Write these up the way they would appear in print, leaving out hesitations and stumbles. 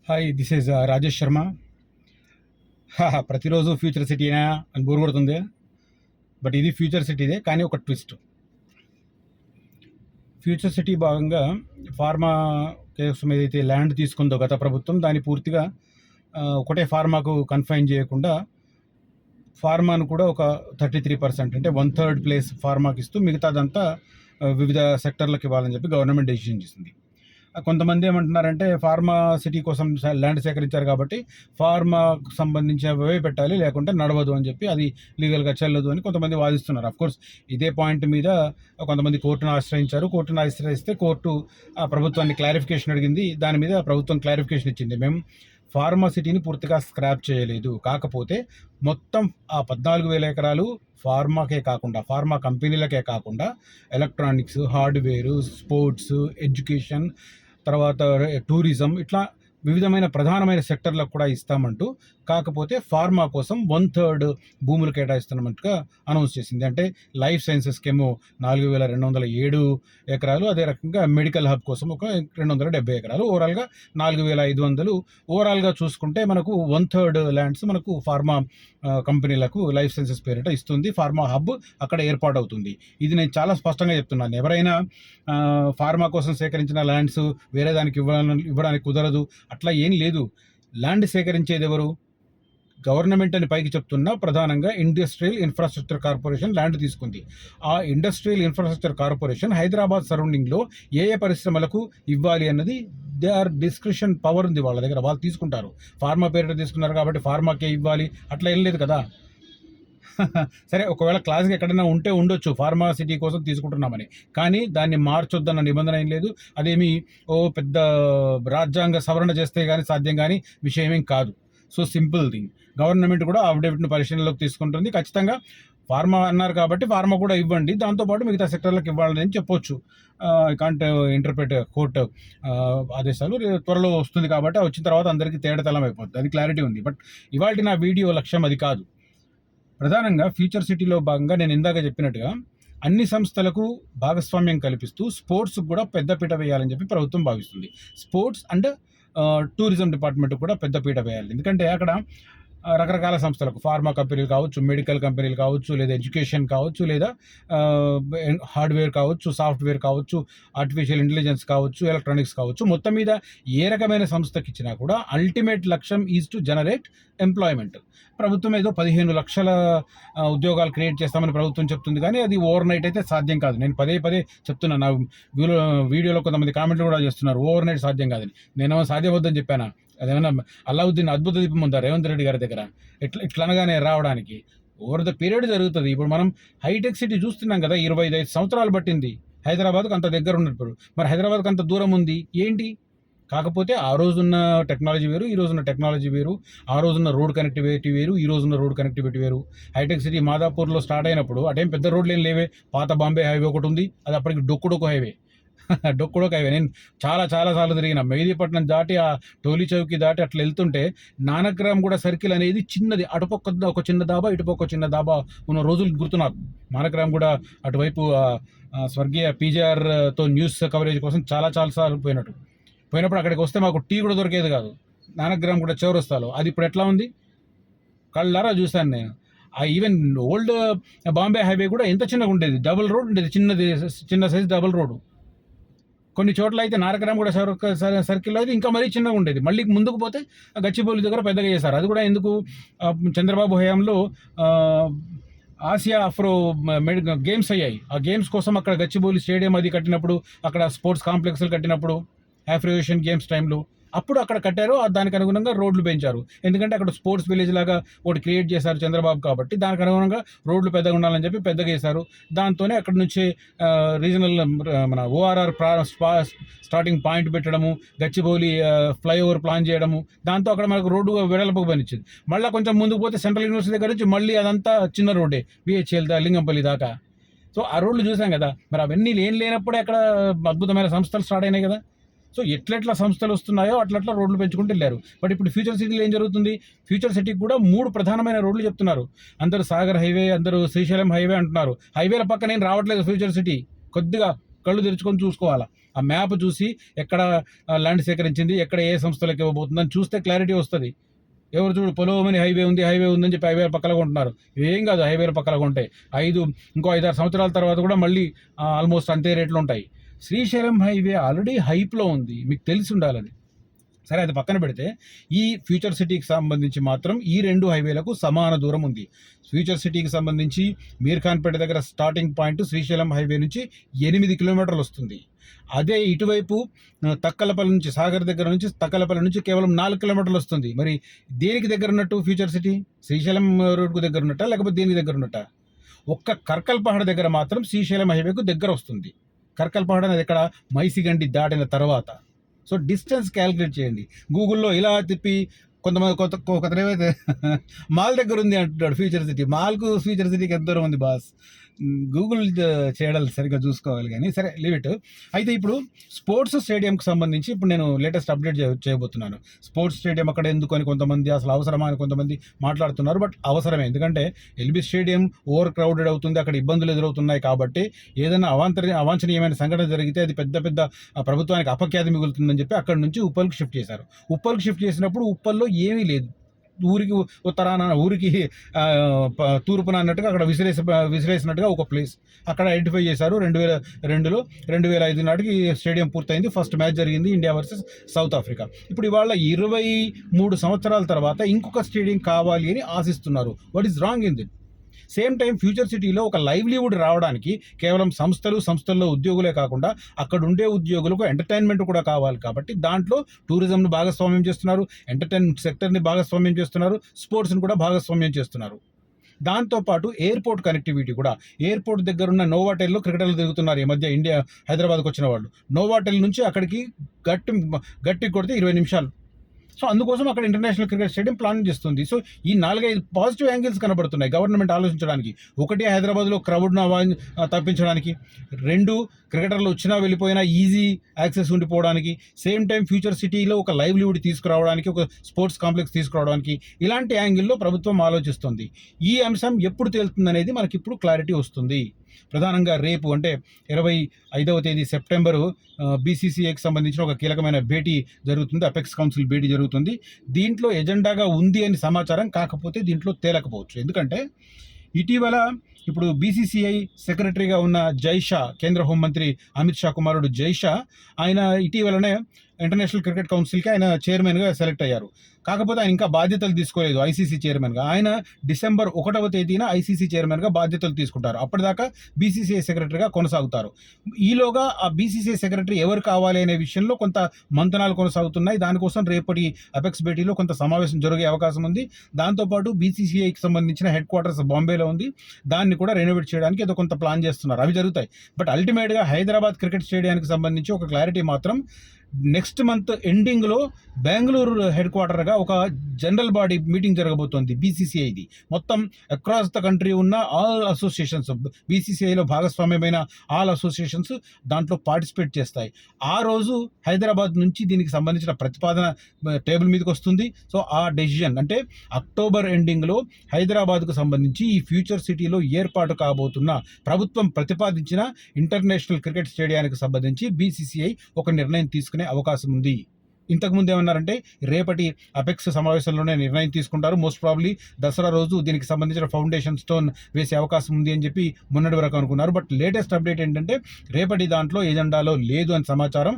Hi, this is Rajesh Sharma. ప్రతిరోజు future సిటీనా అని bore కొడుతుంది. బట్ ఇది ఫ్యూచర్ సిటీదే, కానీ ఒక ట్విస్ట్. ఫ్యూచర్ సిటీ భాగంగా ఫార్మా కోసం ఏదైతే ల్యాండ్ తీసుకుందో గత ప్రభుత్వం, దాన్ని పూర్తిగా ఒకటే ఫార్మాకు కన్ఫైన్ చేయకుండా ఫార్మాను కూడా ఒక 33% అంటే 1/3 ప్లేస్ ఫార్మాకి ఇస్తూ మిగతాదంతా వివిధ సెక్టర్లకు ఇవ్వాలని చెప్పి గవర్నమెంట్ డెసిషన్ చేసింది. కొంతమంది ఏమంటున్నారంటే ఫార్మా సిటీ కోసం ల్యాండ్ సేకరించారు కాబట్టి ఫార్మాకు సంబంధించినవే పెట్టాలి, లేకుంటే నడవదు అని చెప్పి, అది లీగల్గా చెల్లదు అని కొంతమంది వాదిస్తున్నారు. అఫ్కోర్స్ ఇదే పాయింట్ మీద కొంతమంది కోర్టును ఆశ్రయించారు. కోర్టును ఆశ్రయిస్తే కోర్టు ఆ ప్రభుత్వాన్ని క్లారిఫికేషన్ అడిగింది. దాని మీద ప్రభుత్వం క్లారిఫికేషన్ ఇచ్చింది. మేము ఫార్మా సిటీని పూర్తిగా స్క్రాప్ చేయలేదు, కాకపోతే మొత్తం ఆ 14,000 ఎకరాలు ఫార్మాకే కాకుండా, ఫార్మా కంపెనీలకే కాకుండా ఎలక్ట్రానిక్స్, హార్డ్వేరు, స్పోర్ట్స్, ఎడ్యుకేషన్, తర్వాత టూరిజం, ఇట్లా వివిధమైన ప్రధానమైన సెక్టర్లకు కూడా ఇస్తామంటూ, కాకపోతే ఫార్మా కోసం 1/3 భూములు కేటాయిస్తున్నట్టుగా అనౌన్స్ చేసింది. అంటే లైఫ్ సైన్సెస్కేమో 4,207 ఎకరాలు, అదే రకంగా మెడికల్ హబ్ కోసం ఒక 270 ఎకరాలు, ఓవరాల్గా 4,500. ఓవరాల్గా చూసుకుంటే మనకు 1/3 ల్యాండ్స్ మనకు ఫార్మా కంపెనీలకు లైఫ్ సైన్సెస్ పేరిట ఇస్తుంది. ఫార్మా హబ్ అక్కడ ఏర్పాటు అవుతుంది. ఇది నేను చాలా స్పష్టంగా చెప్తున్నాను. ఎవరైనా ఫార్మా కోసం సేకరించిన ల్యాండ్స్ వేరే దానికి ఇవ్వడానికి కుదరదు అట్లా ఏం లేదు. ల్యాండ్ సేకరించేది ఎవరు? గవర్నమెంట్ అని పైకి చెప్తున్నా, ప్రధానంగా ఇండస్ట్రియల్ ఇన్ఫ్రాస్ట్రక్చర్ కార్పొరేషన్ ల్యాండ్ తీసుకుంది. ఆ ఇండస్ట్రియల్ ఇన్ఫ్రాస్ట్రక్చర్ కార్పొరేషన్ హైదరాబాద్ సరౌండింగ్లో ఏ పరిశ్రమలకు ఇవ్వాలి అన్నది దే ఆర్ డిస్క్రిషన్ పవర్ ఉంది వాళ్ళ దగ్గర, వాళ్ళు తీసుకుంటారు. ఫార్మా పేరిట తీసుకున్నారు కాబట్టి ఫార్మాకే ఇవ్వాలి అట్లా ఏం లేదు కదా. సరే, ఒకవేళ క్లాస్కి ఎక్కడైనా ఉంటే ఉండొచ్చు ఫార్మా సిటీ కోసం తీసుకుంటున్నామని, కానీ దాన్ని మార్చొద్దన్న నిబంధన ఏం లేదు. అదేమి పెద్ద రాజ్యాంగ సవరణ చేస్తే కానీ సాధ్యం కానీ విషయమేం కాదు. So simple thing. గవర్నమెంట్ కూడా అఫిడవిట్ను పరిశీలనలోకి తీసుకుంటుంది. ఖచ్చితంగా ఫార్మా అన్నారు కాబట్టి ఫార్మా కూడా ఇవ్వండి, దాంతోపాటు మిగతా సెక్టర్లకు ఇవ్వాలని చెప్పొచ్చు. ఐ కాంట్ ఇంటర్ప్రిట్ కోర్టు ఆదేశాలు త్వరలో వస్తుంది కాబట్టి వచ్చిన తర్వాత అందరికీ తేడతలం అయిపోతుంది, అది క్లారిటీ ఉంది. బట్ ఇవాళ నా వీడియో లక్ష్యం అది కాదు. ప్రధానంగా ఫ్యూచర్ సిటీలో భాగంగా నేను ఇందాక చెప్పినట్టుగా అన్ని సంస్థలకు భాగస్వామ్యం కల్పిస్తూ స్పోర్ట్స్కి కూడా పెద్దపీట వేయాలని చెప్పి ప్రభుత్వం భావిస్తుంది. స్పోర్ట్స్ అండ్ టూరిజం డిపార్ట్మెంట్ కూడా పెద్దపీట వేయాలి. ఎందుకంటే అక్కడ రకరకాల సంస్థలకు, ఫార్మా కంపెనీలు కావచ్చు, మెడికల్ కంపెనీలు కావచ్చు, లేదా ఎడ్యుకేషన్ కావచ్చు, లేదా హార్డ్వేర్ కావచ్చు, సాఫ్ట్వేర్ కావచ్చు, ఆర్టిఫిషియల్ ఇంటెలిజెన్స్ కావచ్చు, ఎలక్ట్రానిక్స్ కావచ్చు, మొత్తం మీద ఏ రకమైన సంస్థకి ఇచ్చినా కూడా అల్టిమేట్ లక్ష్యం ఈజ్ టు జనరేట్ ఎంప్లాయ్మెంట్. ప్రభుత్వం ఏదో 15 లక్షల ఉద్యోగాలు క్రియేట్ చేస్తామని ప్రభుత్వం చెప్తుంది, కానీ అది ఓవర్ నైట్ అయితే సాధ్యం కాదు. నేను పదే చెప్తున్నాను. నా వీడియోలో కొంతమంది కామెంట్లు కూడా చేస్తున్నారు ఓవర్ నైట్ సాధ్యం కాదని. నేనేమో సాధ్యవద్దని చెప్పానా? అదేమన్నా అల్లావుద్దీన్ అద్భుత దీపం ఉందా రేవంత్ రెడ్డి గారి దగ్గర? ఇట్లనగానే రావడానికి ఓవర్ ద పీరియడ్ జరుగుతుంది. ఇప్పుడు మనం హైటెక్ సిటీ చూస్తున్నాం కదా, 25 సంవత్సరాలు పట్టింది హైదరాబాద్కు అంత దగ్గర ఉన్నప్పుడు. మరి హైదరాబాద్కు అంత దూరం ఉంది ఏంటి? కాకపోతే ఆ రోజున్న టెక్నాలజీ వేరు, ఈ రోజున్న టెక్నాలజీ వేరు. ఆ రోజున్న రోడ్ కనెక్టివిటీ వేరు, ఈ రోజున్న రోడ్ కనెక్టివిటీ వేరు. హైటెక్ సిటీ మాదాపూర్లో స్టార్ట్ అయినప్పుడు అటేం పెద్ద రోడ్లు ఏం లేవే. పాత బాంబే హైవే ఒకటి ఉంది, అది అప్పటికి డొక్కు హైవే. డొక్కుడొక హైవే. నేను చాలా సార్లు తిరిగిన. మెహదీపట్నం దాటి ఆ టోలీ చౌకి దాటి అట్లా వెళ్తుంటే నానక్రామ్ కూడా సర్కిల్ అనేది చిన్నది, అటుపక్క ఒక చిన్న దాబా, ఇటుపక్క చిన్న దాబా ఉన్న రోజులు గుర్తు నాకు. నానక్రామ్ కూడా అటువైపు స్వర్గీయ పీజీఆర్తో న్యూస్ కవరేజ్ కోసం చాలా సార్లు పోయినప్పుడు అక్కడికి వస్తే మాకు టీ కూడా దొరికేది కాదు. నానక్రామ్ కూడా చౌరస్తాలో. అది ఇప్పుడు ఎట్లా ఉంది కళ్ళారా చూశాను నేను. ఈవెన్ ఓల్డ్ బాంబే హైవే కూడా ఎంత చిన్నగా ఉండేది, డబుల్ రోడ్ ఉండేది, చిన్న సైజు డబుల్ రోడ్డు. కొన్ని చోట్ల అయితే నానక్రామ్ కూడా సర్కిల్లో అయితే ఇంకా మరీ చిన్నగా ఉండేది. మళ్ళీ ముందుకు పోతే గచ్చిబౌలి దగ్గర పెద్దగా చేశారు. అది కూడా ఎందుకు? చంద్రబాబు హయాంలో ఆసియా ఆఫ్రో గేమ్స్ అయ్యాయి. ఆ గేమ్స్ కోసం అక్కడ గచ్చిబౌలి స్టేడియం అది కట్టినప్పుడు, అక్కడ స్పోర్ట్స్ కాంప్లెక్స్లు కట్టినప్పుడు, ఆఫ్రో ఏషియన్ గేమ్స్ టైంలో అప్పుడు అక్కడ కట్టారు. దానికి అనుగుణంగా రోడ్లు పెంచారు. ఎందుకంటే అక్కడ స్పోర్ట్స్ విలేజ్ లాగా ఒకటి క్రియేట్ చేశారు చంద్రబాబు కాబట్టి, దానికి అనుగుణంగా రోడ్లు పెద్దగా ఉండాలని చెప్పి పెద్దగా వేశారు. దాంతోనే అక్కడ నుంచి రీజనల్ మన ఓఆర్ఆర్ స్టార్టింగ్ పాయింట్ పెట్టడము, గచ్చిబౌలి ఫ్లైఓవర్ ప్లాన్ చేయడము, దాంతో అక్కడ మనకు రోడ్డు వెడల్పుకు పనిచ్చింది. మళ్ళీ కొంచెం ముందుకు పోతే సెంట్రల్ యూనివర్సిటీ దగ్గర నుంచి మళ్ళీ అదంతా చిన్న రోడ్డే, బిహెచ్ఎల్ లింగంపల్లి దాకా. సో ఆ రోడ్లు చూసాం కదా. మరి అవన్నీ లేనప్పుడే అక్కడ అద్భుతమైన సంస్థలు స్టార్ట్ అయినాయి కదా. సో ఎట్లెట్లా సంస్థలు వస్తున్నాయో అట్లట్లా రోడ్లు పెంచుకుంటూ వెళ్ళారు. బట్ ఇప్పుడు ఫ్యూచర్ సిటీలో ఏం జరుగుతుంది? ఫ్యూచర్ సిటీకి కూడా 3 ప్రధానమైన రోడ్లు చెప్తున్నారు. అందరూ సాగర్ హైవే, అందరూ శ్రీశైలం హైవే అంటున్నారు. హైవేల పక్కన ఏం రావట్లేదు ఫ్యూచర్ సిటీ. కొద్దిగా కళ్ళు తెరుచుకొని చూసుకోవాలా. ఆ మ్యాప్ చూసి ఎక్కడ ల్యాండ్ సేకరించింది, ఎక్కడ ఏ సంస్థలకు ఇవ్వబోతుందని చూస్తే క్లారిటీ వస్తుంది. ఎవరు చూడు పొలోమని హైవే ఉందని చెప్పి హైవేల పక్కల కొంటున్నారు. ఏం కాదు, హైవేల పక్కల కొంటాయి ఇంకో 5-6 సంవత్సరాల తర్వాత కూడా మళ్ళీ ఆల్మోస్ట్ అంతే రేట్లు ఉంటాయి. శ్రీశైలం హైవే ఆల్రెడీ హైప్లో ఉంది, మీకు తెలిసి ఉండాలి అది. సరే, అది పక్కన పెడితే ఈ ఫ్యూచర్ సిటీకి సంబంధించి మాత్రం ఈ 2 హైవేలకు సమాన దూరం ఉంది. ఫ్యూచర్ సిటీకి సంబంధించి మీర్ఖాన్పేట దగ్గర స్టార్టింగ్ పాయింట్ శ్రీశైలం హైవే నుంచి 8 కిలోమీటర్లు వస్తుంది. అదే ఇటువైపు తక్కలపల్లి నుంచి, సాగర్ దగ్గర నుంచి తక్కలపల్లి నుంచి కేవలం 4 కిలోమీటర్లు వస్తుంది. మరి దేనికి దగ్గర ఉన్నట్టు ఫ్యూచర్ సిటీ? శ్రీశైలం రోడ్కు దగ్గర ఉన్నట్ట, లేకపోతే దేనికి దగ్గర ఉన్నట్ట? ఒక్క కర్కల్పహాడ్ దగ్గర మాత్రం శ్రీశైలం హైవేకు దగ్గర వస్తుంది. కర్కల్పహాడ్ అనేది ఇక్కడ మైసిగండి దాటిన తర్వాత. సో డిస్టెన్స్ క్యాలిక్యులేట్ చేయండి. గూగుల్లో ఇలా తిప్పి ఒకతను ఏమైతే మాల్ దగ్గర ఉంది అంటున్నాడు ఫ్యూచర్ సిటీ. మాల్కు ఫ్యూచర్ సిటీకి ఎంత దూరం ఉంది బాస్? గూగుల్ చేయడాలు సరిగ్గా చూసుకోవాలి కానీ. సరే, లీవ్ ఇట్. అయితే ఇప్పుడు స్పోర్ట్స్ స్టేడియంకి సంబంధించి ఇప్పుడు నేను లేటెస్ట్ అప్డేట్ చేయబోతున్నాను. స్పోర్ట్స్ స్టేడియం అక్కడ ఎందుకు అని కొంతమంది, అసలు అవసరమా అని కొంతమంది మాట్లాడుతున్నారు. బట్ అవసరమే, ఎందుకంటే ఎల్బీ స్టేడియం ఓవర్ క్రౌడెడ్ అవుతుంది, అక్కడ ఇబ్బందులు ఎదురవుతున్నాయి. కాబట్టి ఏదైనా అవాంఛనీయమైన సంఘటన జరిగితే అది పెద్ద ప్రభుత్వానికి అపఖ్యాతి మిగులుతుందని చెప్పి అక్కడ నుంచి ఉప్పల్కి షిఫ్ట్ చేశారు. ఉప్పల్కి షిఫ్ట్ చేసినప్పుడు ఉప్పల్లో ఏమీ లేదు. ఊరికి ఉత్తరాన, ఊరికి తూర్పున అన్నట్టుగా అక్కడ విసిరేసినట్టుగా ఒక ప్లేస్ అక్కడ ఐడెంటిఫై చేశారు. 2002లో 2005 నాటికి స్టేడియం పూర్తయింది. ఫస్ట్ మ్యాచ్ జరిగింది ఇండియా వర్సెస్ సౌత్ ఆఫ్రికా. ఇప్పుడు ఇవాళ 23 సంవత్సరాల తర్వాత ఇంకొక స్టేడియం కావాలి అని ఆశిస్తున్నారు. What is wrong in that? Same time future సిటీలో ఒక లైవ్లీవుడ్ రావడానికి కేవలం సంస్థల్లో ఉద్యోగులే కాకుండా అక్కడ ఉండే ఉద్యోగులకు ఎంటర్టైన్మెంట్ కూడా కావాలి. కాబట్టి దాంట్లో టూరిజంను భాగస్వామ్యం చేస్తున్నారు, ఎంటర్టైన్మెంట్ సెక్టర్ని భాగస్వామ్యం చేస్తున్నారు, స్పోర్ట్స్ని కూడా భాగస్వామ్యం చేస్తున్నారు. దాంతోపాటు ఎయిర్పోర్ట్ కనెక్టివిటీ కూడా. ఎయిర్పోర్ట్ దగ్గర ఉన్న నోవాటెల్లో క్రికెటర్లు తిరుగుతున్నారు ఈ మధ్య హైదరాబాద్కి వచ్చిన వాళ్ళు. నోవాటెల్ నుంచి అక్కడికి గట్టి కొడితే 20 నిమిషాలు. సో అందుకోసం అక్కడ ఇంటర్నేషనల్ క్రికెట్ స్టేడియం ప్లాన్ చేస్తుంది. సో ఈ 4-5 పాజిటివ్ యాంగిల్స్ కనబడుతున్నాయి గవర్నమెంట్ ఆలోచించడానికి. ఒకటి, హైదరాబాద్లో క్రౌడ్ను తప్పించడానికి. 2, క్రికెటర్లు వచ్చినా వెళ్ళిపోయినా ఈజీ యాక్సెస్ ఉండిపోవడానికి. సేమ్ టైం ఫ్యూచర్ సిటీలో ఒక లైవ్లీవుడ్ తీసుకురావడానికి, ఒక స్పోర్ట్స్ కాంప్లెక్స్ తీసుకురావడానికి. ఇలాంటి యాంగిల్లో ప్రభుత్వం ఆలోచిస్తుంది. ఈ అంశం ఎప్పుడు తేలుతుందనేది మనకి ఇప్పుడు క్లారిటీ వస్తుంది. ప్రధానంగా రేపు అంటే 25వ తేదీ సెప్టెంబరు బీసీసీఐకి సంబంధించిన ఒక కీలకమైన భేటీ జరుగుతుంది, అపెక్స్ కౌన్సిల్ భేటీ జరుగుతుంది. దీంట్లో ఎజెండాగా ఉంది అని సమాచారం, కాకపోతే దీంట్లో తేలకపోవచ్చు. ఎందుకంటే ఇటీవల ఇప్పుడు బీసీసీఐ సెక్రటరీగా ఉన్న జైషా, కేంద్ర హోంమంత్రి అమిత్ షా కుమారుడు జైషా, ఆయన ఇటీవలనే ఇంటర్నేషనల్ క్రికెట్ కౌన్సిల్కి ఆయన చైర్మన్గా సెలెక్ట్ అయ్యారు. కాకపోతే ఆయన ఇంకా బాధ్యతలు తీసుకోలేదు ఐసీసీ చైర్మన్గా. ఆయన డిసెంబర్ 1వ తేదీన ఐసీసీ చైర్మన్గా బాధ్యతలు తీసుకుంటారు. అప్పటిదాకా బీసీసీఐ సెక్రటరీగా కొనసాగుతారు. ఈలోగా ఆ బీసీసీఐ సెక్రటరీ ఎవరు కావాలి అనే విషయంలో కొంత మంతనాలు కొనసాగుతున్నాయి. దానికోసం రేపటి అపెక్స్ భేటీలో కొంత సమావేశం జరిగే అవకాశం ఉంది. దాంతోపాటు బీసీసీఐకి సంబంధించిన హెడ్ క్వార్టర్స్ బాంబేలో ఉంది, దాన్ని కూడా రెనోవేట్ చేయడానికి ఏదో కొంత ప్లాన్ చేస్తున్నారు. అవి జరుగుతాయి. బట్ అల్టిమేట్గా హైదరాబాద్ క్రికెట్ స్టేడియానికి సంబంధించి ఒక క్లారిటీ మాత్రం నెక్స్ట్ మంత్ ఎండింగ్లో బెంగళూరు హెడ్ క్వార్టర్గా ఒక జనరల్ బాడీ మీటింగ్ జరగబోతోంది బీసీసీఐది. మొత్తం అక్రాస్ ద కంట్రీ ఉన్న ఆల్ అసోసియేషన్స్, బీసీసీఐలో భాగస్వామ్యమైన ఆల్ అసోసియేషన్స్ దాంట్లో పార్టిసిపేట్ చేస్తాయి. ఆ రోజు హైదరాబాద్ నుంచి దీనికి సంబంధించిన ప్రతిపాదన టేబుల్ మీదకి వస్తుంది. సో ఆ డెసిషన్ అంటే అక్టోబర్ ఎండింగ్లో హైదరాబాద్కు సంబంధించి ఈ ఫ్యూచర్ సిటీలో ఏర్పాటు కాబోతున్న ప్రభుత్వం ప్రతిపాదించిన ఇంటర్నేషనల్ క్రికెట్ స్టేడియానికి సంబంధించి బీసీసీఐ ఒక నిర్ణయం తీసుకునే అవకాశం ఉంది. ఇంతకుముందు ఏమన్నారంటే రేపటి అపెక్స్ సమావేశంలోనే నిర్ణయం తీసుకుంటారు. మోస్ట్ ప్రాబ్లీ దసరా రోజు దీనికి సంబంధించిన ఫౌండేషన్ స్టోన్ వేసే అవకాశం ఉంది అని చెప్పి మొన్నటి వరకు అనుకున్నారు. బట్ లేటెస్ట్ అప్డేట్ ఏంటంటే రేపటి దాంట్లో ఎజెండాలో లేదు అని సమాచారం.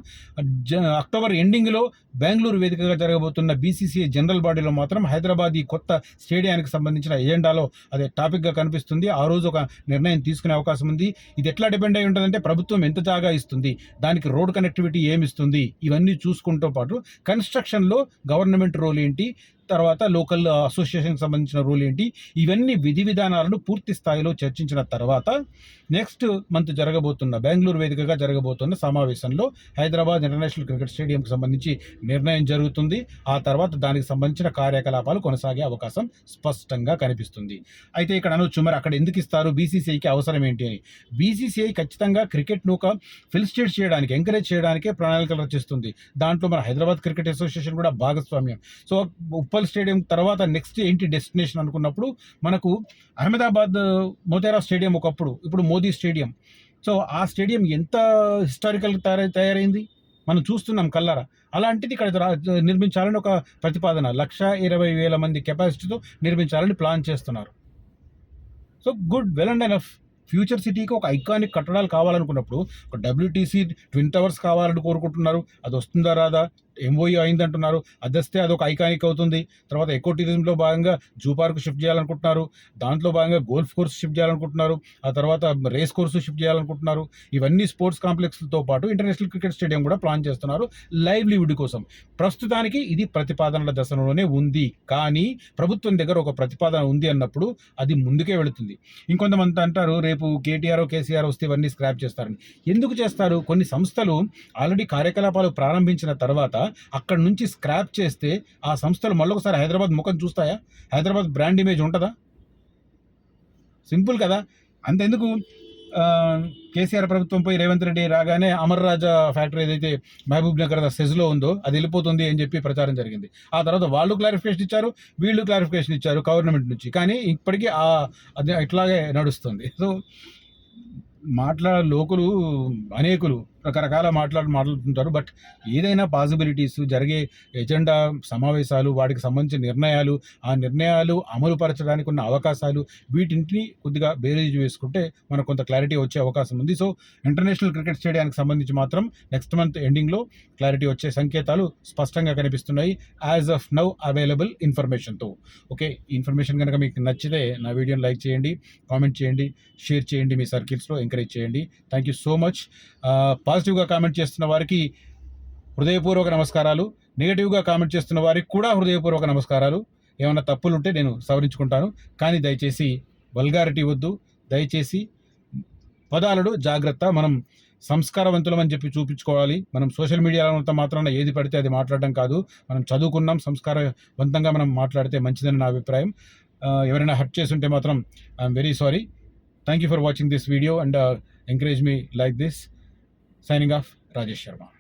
అక్టోబర్ ఎండింగ్లో బెంగళూరు వేదికగా జరగబోతున్న బీసీసీఐ జనరల్ బాడీలో మాత్రం హైదరాబాద్ ఈ కొత్త స్టేడియానికి సంబంధించిన ఎజెండాలో అదే టాపిక్గా కనిపిస్తుంది. ఆ రోజు ఒక నిర్ణయం తీసుకునే అవకాశం ఉంది. ఇది ఎట్లా డిపెండ్ అయి ఉంటుందంటే ప్రభుత్వం ఎంత జాగా ఇస్తుంది, దానికి రోడ్ కనెక్టివిటీ ఏమిస్తుంది, ఇవన్నీ చూసుకుంటూ పాటు కన్స్ట్రక్షన్లో గవర్నమెంట్ రోల్ ఏంటి, తర్వాత లోకల్ అసోసియేషన్కి సంబంధించిన రూల్ ఏంటి, ఇవన్నీ విధి విధానాలను పూర్తి స్థాయిలో చర్చించిన తర్వాత నెక్స్ట్ మంత్ జరగబోతున్న బెంగళూరు వేదికగా జరగబోతున్న సమావేశంలో హైదరాబాద్ ఇంటర్నేషనల్ క్రికెట్ స్టేడియంకి సంబంధించి నిర్ణయం జరుగుతుంది. ఆ తర్వాత దానికి సంబంధించిన కార్యకలాపాలు కొనసాగే అవకాశం స్పష్టంగా కనిపిస్తుంది. అయితే ఇక్కడ అనొచ్చు, మరి అక్కడ ఎందుకు ఇస్తారు, బీసీసీఐకి అవసరం ఏంటి అని. బీసీసీఐ ఖచ్చితంగా క్రికెట్ను ఒక ఫెలిసిటేట్ చేయడానికి, ఎంకరేజ్ చేయడానికే ప్రణాళికలు రచిస్తుంది. దాంట్లో మన హైదరాబాద్ క్రికెట్ అసోసియేషన్ కూడా భాగస్వామ్యం. సో ఉప్పల్ స్టేడియం తర్వాత నెక్స్ట్ ఏంటి డెస్టినేషన్ అనుకున్నప్పుడు మనకు అహ్మదాబాద్ మోతేరా స్టేడియం ఒకప్పుడు, ఇప్పుడు మోదీ స్టేడియం. సో ఆ స్టేడియం ఎంత హిస్టారికల్ తయారైంది మనం చూస్తున్నాం కల్లారా. అలాంటిది ఇక్కడ నిర్మించాలని ఒక ప్రతిపాదన 1,20,000 మంది కెపాసిటీతో నిర్మించాలని ప్లాన్ చేస్తున్నారు. So good, well and enough. Future సిటీకి ఒక ఐకానిక్ కట్టడాలు కావాలనుకున్నప్పుడు ఒక WTC ట్విన్ టవర్స్ కావాలని కోరుకుంటున్నారు. అది వస్తుందా రాదా? MOU అయిందంటున్నారు. అది వస్తే అదొక ఐకానిక్ అవుతుంది. తర్వాత ఎకో టూరిజంలో భాగంగా జూ పార్క్ షిఫ్ట్ చేయాలనుకుంటున్నారు. దాంట్లో భాగంగా గోల్ఫ్ కోర్స్ షిఫ్ట్ చేయాలనుకుంటున్నారు. ఆ తర్వాత రేస్ కోర్సు షిఫ్ట్ చేయాలనుకుంటున్నారు. ఇవన్నీ స్పోర్ట్స్ కాంప్లెక్స్తో పాటు ఇంటర్నేషనల్ క్రికెట్ స్టేడియం కూడా ప్లాన్ చేస్తున్నారు లైవ్లీవుడ్ కోసం. ప్రస్తుతానికి ఇది ప్రతిపాదనల దశలోనే ఉంది. కానీ ప్రభుత్వం దగ్గర ఒక ప్రతిపాదన ఉంది అన్నప్పుడు అది ముందుకే వెళుతుంది. ఇంకొంతమంది అంటారు రేపు KTR KCR వస్తే ఇవన్నీ స్క్రాప్ చేస్తారని. ఎందుకు చేస్తారు? కొన్ని సంస్థలు ఆల్రెడీ కార్యకలాపాలు ప్రారంభించిన తర్వాత అక్కడ నుంచి స్క్రాప్ చేస్తే ఆ సంస్థలు మళ్ళొకసారి హైదరాబాద్ ముఖం చూస్తాయా? హైదరాబాద్ బ్రాండ్ ఇమేజ్ ఉంటుందా? సింపుల్ కదా. అంతెందుకు కేసీఆర్ ప్రభుత్వం పోయి రేవంత్ రెడ్డి రాగానే అమర్ రాజా ఫ్యాక్టరీ ఏదైతే మహబూబ్ నగర్ సెజ్లో ఉందో అది వెళ్ళిపోతుంది అని చెప్పి ప్రచారం జరిగింది. ఆ తర్వాత వాళ్ళు క్లారిఫికేషన్ ఇచ్చారు, వీళ్ళు క్లారిఫికేషన్ ఇచ్చారు గవర్నమెంట్ నుంచి. కానీ ఇప్పటికీ అది ఇట్లాగే నడుస్తుంది. సో లోకులు అనేకులు రకరకాల మాట్లాడుతుంటారు. బట్ ఏదైనా పాసిబిలిటీస్, జరిగే ఎజెండా సమావేశాలు, వాటికి సంబంధించిన నిర్ణయాలు, ఆ నిర్ణయాలు అమలు పరచడానికి ఉన్న అవకాశాలు, వీటిని కొద్దిగా బేరీజు వేసుకుంటే మనకు కొంత క్లారిటీ వచ్చే అవకాశం ఉంది. సో ఇంటర్నేషనల్ క్రికెట్ స్టేడియానికి సంబంధించి మాత్రం నెక్స్ట్ మంత్ ఎండింగ్లో క్లారిటీ వచ్చే సంకేతాలు స్పష్టంగా కనిపిస్తున్నాయి యాజ్ ఆఫ్ నౌ అవైలబుల్ ఇన్ఫర్మేషన్తో. ఓకే, ఇన్ఫర్మేషన్ కనుక మీకు నచ్చితే నా వీడియోని లైక్ చేయండి, కామెంట్ చేయండి, షేర్ చేయండి, మీ సర్కిల్స్లో ఎంకరేజ్ చేయండి. Thank you so much. పాజిటివ్గా కామెంట్ చేస్తున్న వారికి హృదయపూర్వక నమస్కారాలు, నెగిటివ్గా కామెంట్ చేస్తున్న వారికి కూడా హృదయపూర్వక నమస్కారాలు. ఏమైనా తప్పులుంటే నేను సవరించుకుంటాను, కానీ దయచేసి వల్గారిటీ వద్దు, దయచేసి పదాలను జాగ్రత్త. మనం సంస్కారవంతులమని చెప్పి చూపించుకోవాలి. మనం సోషల్ మీడియాలో అంతా మాత్రాన ఏది పడితే అది మాట్లాడడం కాదు. మనం చదువుకున్నాం, సంస్కారవంతంగా మనం మాట్లాడితే మంచిదని నా అభిప్రాయం. ఎవరైనా హర్ట్ చేసి ఉంటే మాత్రం I'm very sorry. Thank you for watching this video and encourage me like this. Signing off, Rajesh Sharma.